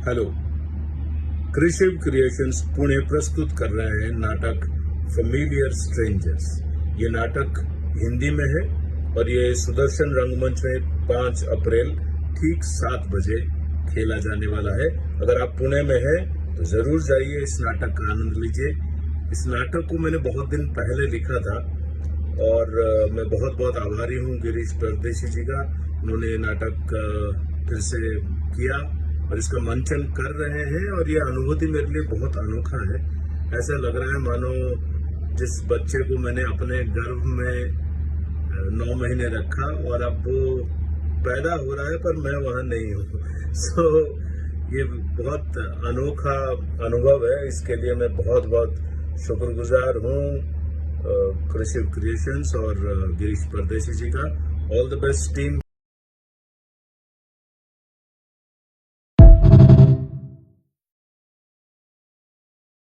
Hello. कृषिव creations Pune प्रस्तुत कर रहे हैं नाटक फेमिलियर स्ट्रेंजर्स। ये नाटक हिंदी में है और ये सुदर्शन रंगमंच में 5 अप्रैल ठीक 7 बजे खेला जाने वाला है। अगर आप पुणे में हैं तो जरूर जाइए, इस नाटक का आनंद लीजिए। इस नाटक को मैंने बहुत दिन पहले लिखा था और मैं बहुत बहुत आभारी हूँ गिरीश परदेशी जी का। उन्होंने नाटक फिर से किया और इसका मंचन कर रहे हैं और ये अनुभूति मेरे लिए बहुत अनोखा है। ऐसा लग रहा है मानो जिस बच्चे को मैंने अपने गर्भ में 9 महीने रखा और अब वो पैदा हो रहा है पर मैं वहां नहीं हूँ। ये बहुत अनोखा अनुभव है। इसके लिए मैं बहुत बहुत शुक्रगुजार हूँ कृषिव क्रिएशंस और गिरीश परदेशी जी का। All the best team.